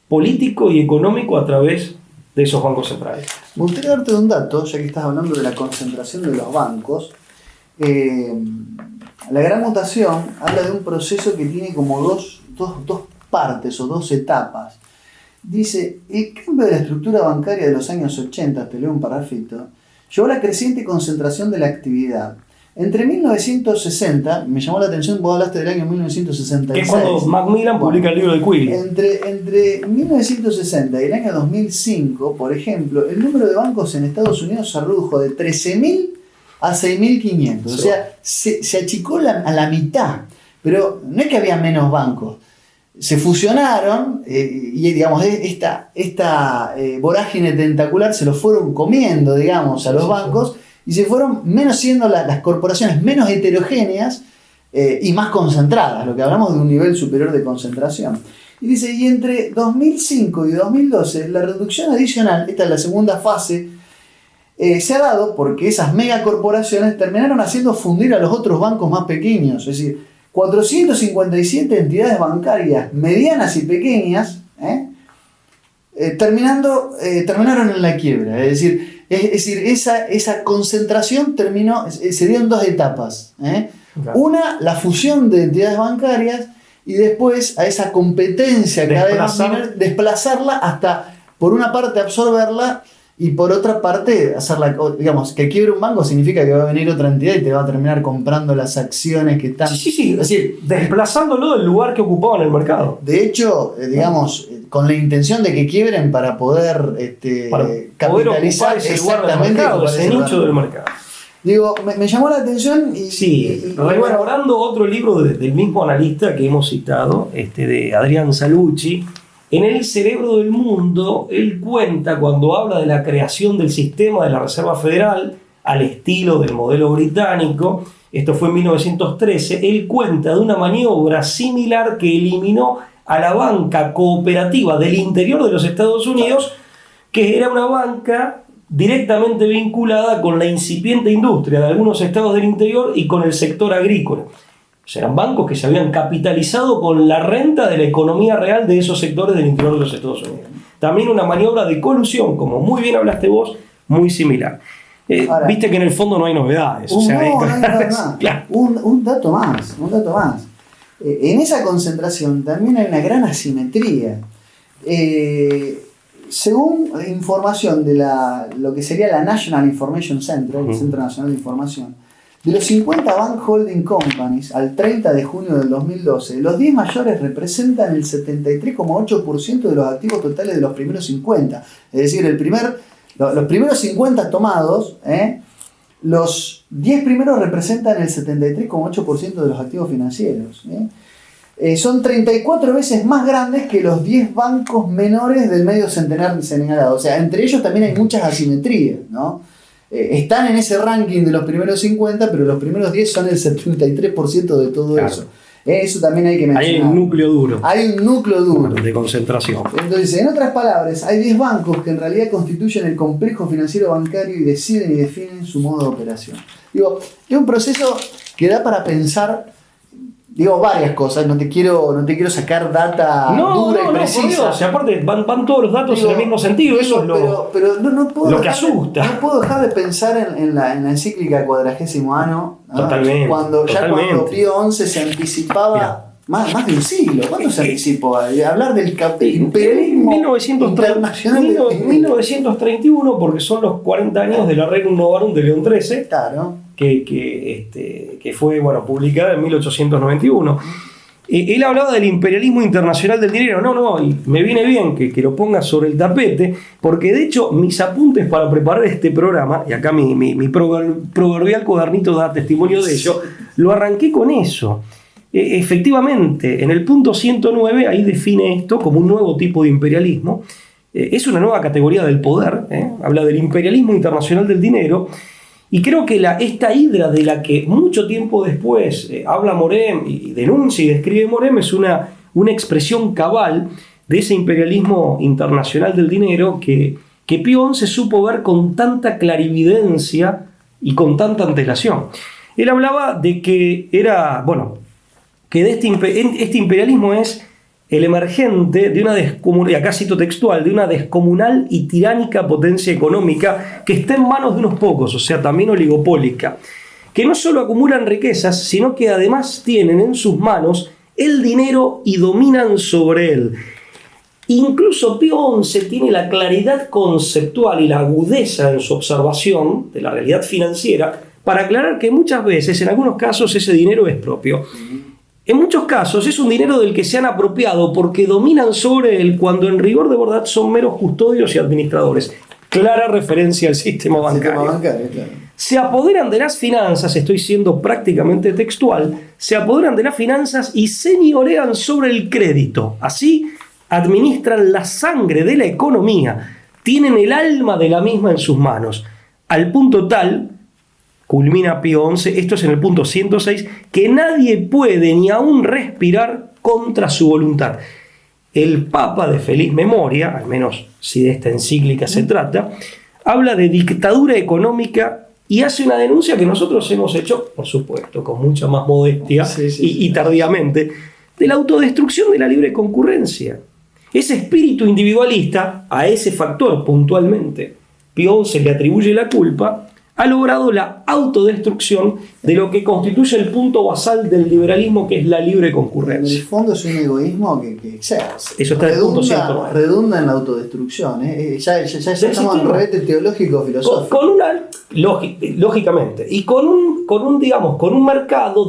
político y económico a través de esos bancos centrales. Me gustaría darte un dato, ya que estás hablando de la concentración de los bancos. La gran mutación habla de un proceso que tiene como dos partes o dos etapas. Dice: el cambio de la estructura bancaria de los años 80, te leo un parrafito, llevó a la creciente concentración de la actividad. Entre 1960, me llamó la atención, vos hablaste del año 1966. Que es cuando Macmillan publica el libro de Quigley. Entre 1960 y el año 2005, por ejemplo, el número de bancos en Estados Unidos se redujo de 13.000 a 6.500. O sea, se achicó a la mitad. Pero no es que había menos bancos. Se fusionaron y digamos, esta vorágine tentacular se lo fueron comiendo, digamos, a los bancos. Y se fueron siendo las corporaciones menos heterogéneas y más concentradas, lo que hablamos de un nivel superior de concentración. Y dice, y entre 2005 y 2012, la reducción adicional, esta es la segunda fase, se ha dado porque esas megacorporaciones terminaron haciendo fundir a los otros bancos más pequeños. Es decir, 457 entidades bancarias medianas y pequeñas terminaron en la quiebra. Es decir, esa concentración se dio en dos etapas. Claro. Una, la fusión de entidades bancarias, y después a esa competencia cada vez más menor, desplazarla hasta, por una parte, absorberla, y por otra parte, hacerla, digamos, que quiebre un banco significa que va a venir otra entidad y te va a terminar comprando las acciones que están... Sí. Es decir, desplazándolo del lugar que ocupaba en el mercado. De hecho, digamos, con la intención de que quiebren para poder capitalizar ese lugar del mercado, ese nicho del mercado. Digo, me llamó la atención y... Sí, rememorando otro libro del mismo analista que hemos citado, de Adrián Salucci, en El cerebro del mundo, él cuenta, cuando habla de la creación del sistema de la Reserva Federal, al estilo del modelo británico, esto fue en 1913, él cuenta de una maniobra similar que eliminó a la banca cooperativa del interior de los Estados Unidos, que era una banca directamente vinculada con la incipiente industria de algunos estados del interior y con el sector agrícola. O sea, eran bancos que se habían capitalizado con la renta de la economía real de esos sectores del interior de los Estados Unidos. También una maniobra de colusión, como muy bien hablaste vos, muy similar. Ahora, viste que en el fondo no hay novedades. No hay nada más. Claro. Un dato más. En esa concentración también hay una gran asimetría. Según información de lo que sería la National Information Center, el Centro Nacional de Información, de los 50 Bank Holding Companies al 30 de junio del 2012, los 10 mayores representan el 73,8% de los activos totales de los primeros 50. Es decir, los primeros 50 tomados, los 10 primeros representan el 73,8% de los activos financieros. Son 34 veces más grandes que los 10 bancos menores del medio centenar señalado. O sea, entre ellos también hay muchas asimetrías, ¿no? Están en ese ranking de los primeros 50, pero los primeros 10 son el 73% de todo eso. Eso también hay que mencionar. Hay un núcleo duro. Hay un núcleo duro. De concentración. Entonces, en otras palabras, hay 10 bancos que en realidad constituyen el complejo financiero bancario y deciden y definen su modo de operación. Digo, es un proceso que da para pensar, varias cosas. No te quiero sacar data dura y precisa. Por Dios, aparte van todos los datos en el mismo sentido. Eso es pero no puedo lo que asusta. No puedo dejar de pensar en la encíclica Quadragésimo Anno, ¿no? Totalmente. Cuando Pío XI se anticipaba más de un siglo. ¿Cuándo se anticipó? Hablar del imperialismo internacional. 1931, porque son los 40 años de la Rerum Novarum de León XIII. Claro. Que fue publicada en 1891. Él hablaba del imperialismo internacional del dinero. Y me viene bien que lo ponga sobre el tapete, porque de hecho mis apuntes para preparar este programa, y acá mi proverbial cuadernito da testimonio de ello, lo arranqué con eso. Efectivamente, en el punto 109 ahí define esto como un nuevo tipo de imperialismo. Es una nueva categoría del poder. Habla del imperialismo internacional del dinero. Y creo que esta hidra de la que mucho tiempo después habla Morem y denuncia y describe Morem es una expresión cabal de ese imperialismo internacional del dinero que Pío XI supo ver con tanta clarividencia y con tanta antelación. Él hablaba de que este imperialismo es el emergente de una descomunal, acá cito textual, de una descomunal y tiránica potencia económica que está en manos de unos pocos, o sea, también oligopólica, que no solo acumulan riquezas, sino que además tienen en sus manos el dinero y dominan sobre él. Incluso Pío XI tiene la claridad conceptual y la agudeza en su observación de la realidad financiera para aclarar que muchas veces, en algunos casos, ese dinero es propio. En muchos casos es un dinero del que se han apropiado porque dominan sobre él cuando en rigor de verdad son meros custodios y administradores. Clara referencia al sistema bancario. Claro. Se apoderan de las finanzas, estoy siendo prácticamente textual, se apoderan de las finanzas y señorean sobre el crédito. Así administran la sangre de la economía, tienen el alma de la misma en sus manos, al punto tal, culmina Pío XI, esto es en el punto 106, que nadie puede ni aún respirar contra su voluntad. el Papa de feliz memoria, al menos si de esta encíclica se trata, habla de dictadura económica y hace una denuncia que nosotros hemos hecho, por supuesto, con mucha más modestia y tardíamente, de la autodestrucción de la libre concurrencia. Ese espíritu individualista, a ese factor puntualmente, Pío XI le atribuye la culpa, ha logrado la autodestrucción de lo que constituye el punto basal del liberalismo, que es la libre concurrencia. En el fondo es un egoísmo que eso está en el punto 109. Redunda en la autodestrucción. Ya estamos en revete teológico filosófico. Con una, lógicamente, y con un mercado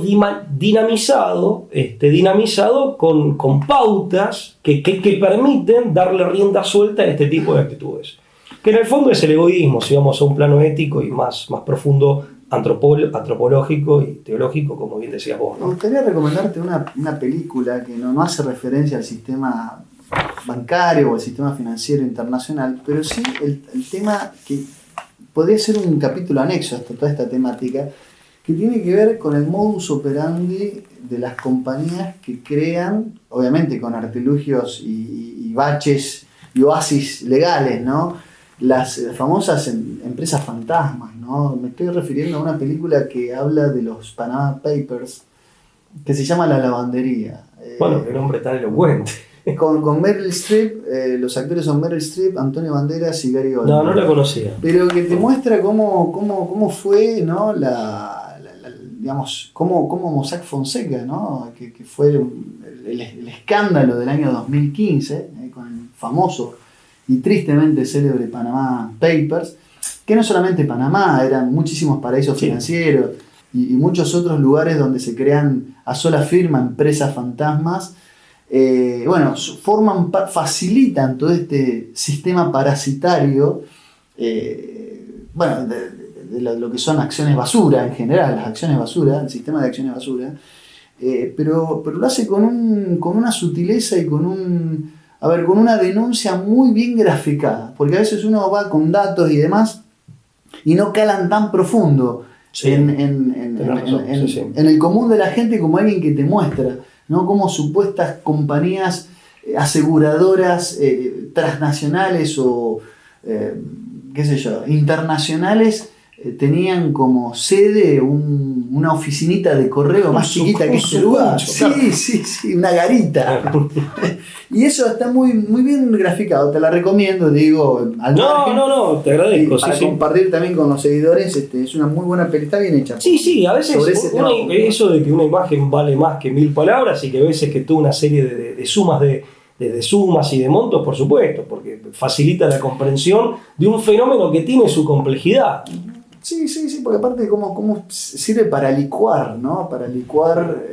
dinamizado con pautas que permiten darle rienda suelta a este tipo de actitudes. Que en el fondo es el egoísmo, si vamos a un plano ético y más profundo, antropológico y teológico, como bien decías vos, ¿no? Me gustaría recomendarte una película que no hace referencia al sistema bancario o al sistema financiero internacional, pero sí el tema que podría ser un capítulo anexo a toda esta temática, que tiene que ver con el modus operandi de las compañías que crean, obviamente con artilugios y baches y oasis legales, ¿no? Las famosas empresas fantasmas, ¿no? Me estoy refiriendo a una película que habla de los Panama Papers, que se llama La Lavandería. Bueno, qué nombre tan elocuente. Con Meryl Streep, los actores son Meryl Streep, Antonio Banderas y Gary Oldman. No la conocía. Pero que te muestra cómo fue, ¿no? Digamos, cómo Mossack Fonseca, ¿no? Que fue el escándalo del año 2015, con el famoso y tristemente célebre Panama Papers, que no solamente Panamá, eran muchísimos paraísos financieros y muchos otros lugares donde se crean a sola firma empresas fantasmas. Facilitan todo este sistema parasitario, de lo que son acciones basura en general, las acciones basura, el sistema de acciones basura, pero lo hace con una sutileza y con una denuncia muy bien graficada, porque a veces uno va con datos y demás y no calan tan profundo en el común de la gente como alguien que te muestra, ¿no? Como supuestas compañías aseguradoras transnacionales o internacionales tenían como sede una oficinita de correo más chiquita que este lugar. Sí, una garita. Y eso está muy, muy bien graficado, te la recomiendo, digo. No, te agradezco. Para compartir también con los seguidores, es una muy buena película, está bien hecha. Sí, a veces eso de que una imagen vale más que 1000 palabras y que a veces que toda una serie de sumas de sumas y de montos, por supuesto, porque facilita la comprensión de un fenómeno que tiene su complejidad. Sí, porque aparte cómo sirve para licuar, ¿no? Para licuar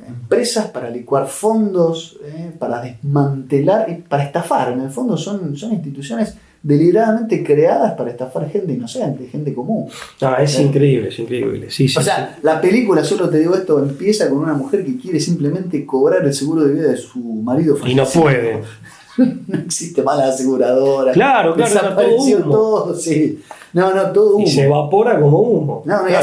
empresas, para licuar fondos, para desmantelar y para estafar. En el fondo son instituciones deliberadamente creadas para estafar gente inocente, gente común. Es increíble. Sí, la película, solo te digo esto, empieza con una mujer que quiere simplemente cobrar el seguro de vida de su marido fallecido. Y no puede. No existe más la aseguradora. Claro, desapareció todo, sí. Todo humo. Y se evapora como humo. Ella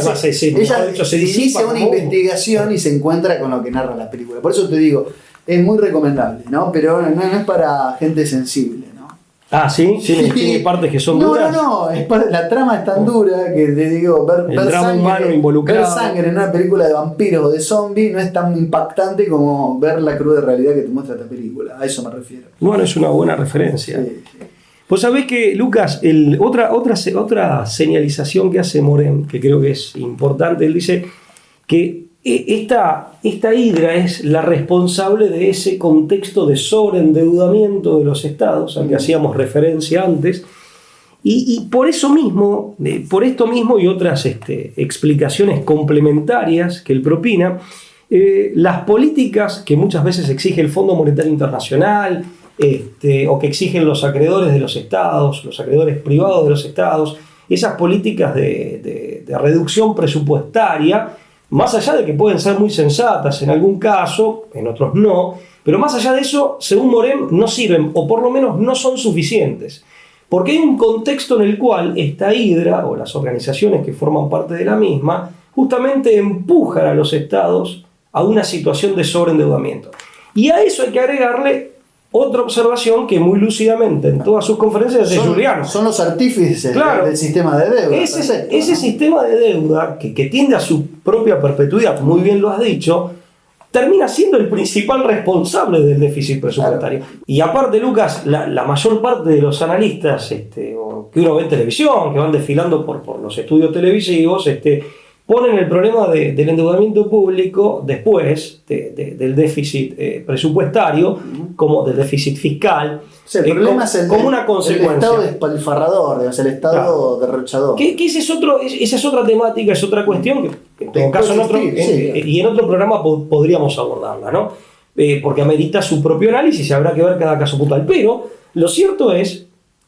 inicia una investigación y se encuentra con lo que narra la película. Por eso te digo, es muy recomendable, ¿no? Pero no es para gente sensible, ¿no? ¿Sí? ¿Tiene partes que son duras? No, la trama es tan dura que te digo, ver sangre en una película de vampiros o de zombies no es tan impactante como ver la cruda realidad que te muestra esta película. A eso me refiero. Bueno, es una buena referencia. Sí. Vos sabés que, Lucas, otra señalización que hace Morin, que creo que es importante, él dice que esta hidra es la responsable de ese contexto de sobreendeudamiento de los estados al que hacíamos referencia antes, y por esto mismo y otras explicaciones complementarias que él propina, las políticas que muchas veces exige el Fondo Monetario Internacional, o que exigen los acreedores de los estados, los acreedores privados de los estados, esas políticas de reducción presupuestaria, más allá de que pueden ser muy sensatas en algún caso, en otros no, pero más allá de eso, según Morin, no sirven, o por lo menos no son suficientes. Porque hay un contexto en el cual esta hidra, o las organizaciones que forman parte de la misma, justamente empujan a los estados a una situación de sobreendeudamiento. Y a eso hay que agregarle otra observación que muy lúcidamente en todas sus conferencias hace Giuliano. Son los artífices del sistema de deuda. Ese sistema de deuda que tiende a su propia perpetuidad, muy bien lo has dicho, termina siendo el principal responsable del déficit presupuestario. Claro. Y aparte, Lucas, la mayor parte de los analistas que uno ve en televisión, que van desfilando por los estudios televisivos, ponen el problema del endeudamiento público después del déficit presupuestario, como del déficit fiscal. O sea, el problema es como una consecuencia. El Estado despilfarrador, digamos, el Estado derrochador. Que esa es otra temática, es otra cuestión que en todo caso y en otro programa podríamos abordarla, ¿no? Porque amerita su propio análisis y habrá que ver cada caso puntual. Pero lo cierto es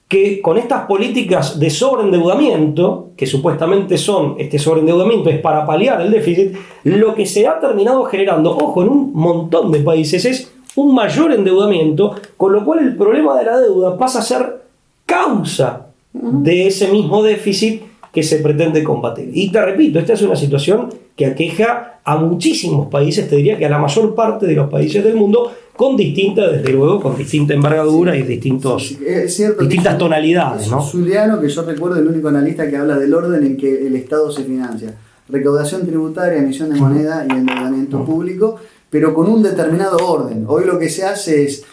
que con estas políticas de sobreendeudamiento, que supuestamente este sobreendeudamiento es para paliar el déficit, lo que se ha terminado generando, ojo, en un montón de países es un mayor endeudamiento, con lo cual el problema de la deuda pasa a ser causa de ese mismo déficit que se pretende combatir. Y te repito, esta es una situación que aqueja a muchísimos países, te diría que a la mayor parte de los países del mundo, desde luego, con distinta envergadura y distintas tonalidades, ¿no? Giuliano, que yo recuerdo, el único analista que habla del orden en que el Estado se financia. Recaudación tributaria, emisión de moneda y endeudamiento público, pero con un determinado orden. Hoy lo que se hace es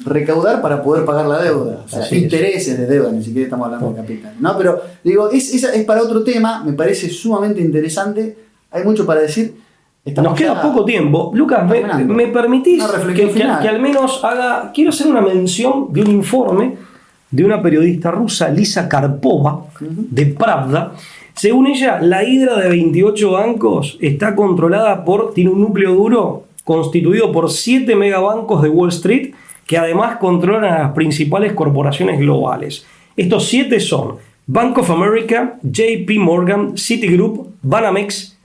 recaudar para poder pagar la deuda, o sea, intereses de deuda, ni siquiera estamos hablando de capital, ¿no? Pero digo, es para otro tema, me parece sumamente interesante, hay mucho para decir. Nos queda poco tiempo. Lucas, ¿me permitís que al menos quiero hacer una mención de un informe de una periodista rusa, Lisa Karpova, de Pravda. Según ella, la hidra de 28 bancos está controlada tiene un núcleo duro constituido por 7 megabancos de Wall Street, que además controlan a las principales corporaciones globales. Estos 7 son Bank of America, JP Morgan, Citigroup, Banamex,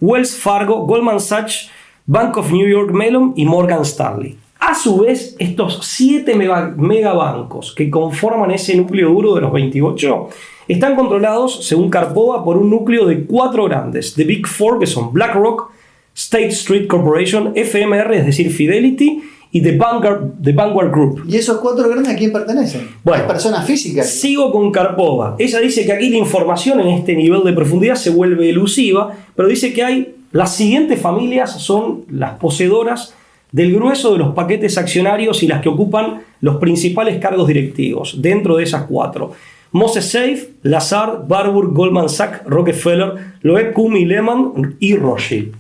Wells Fargo, Goldman Sachs, Bank of New York Mellon y Morgan Stanley. A su vez, estos 7 megabancos que conforman ese núcleo duro de los 28 están controlados, según Karpova, por un núcleo de 4 grandes, The Big Four, que son BlackRock, State Street Corporation, FMR, es decir, Fidelity, y The Vanguard Group. ¿Y esos 4 grandes a quién pertenecen? Bueno, ¿hay personas físicas? Sigo con Karpova. Ella dice que aquí la información en este nivel de profundidad se vuelve elusiva, pero dice que las siguientes familias son las poseedoras del grueso de los paquetes accionarios y las que ocupan los principales cargos directivos dentro de esas 4. Moses Safe, Lazard, Barbour, Goldman Sachs, Rockefeller, Loeb, Cummings, Lehman y Rothschild.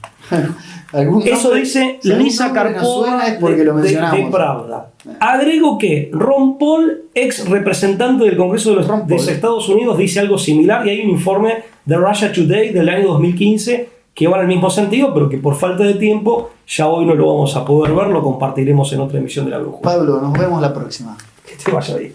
Eso dice Lisa Karpova de Pravda. Agrego que Ron Paul, ex representante del Congreso de los Estados Unidos, dice algo similar, y hay un informe de Russia Today del año 2015 que va en el mismo sentido, pero que por falta de tiempo ya hoy no lo vamos a poder ver, lo compartiremos en otra emisión de La Brújula. Pablo, nos vemos la próxima. Que te vaya bien.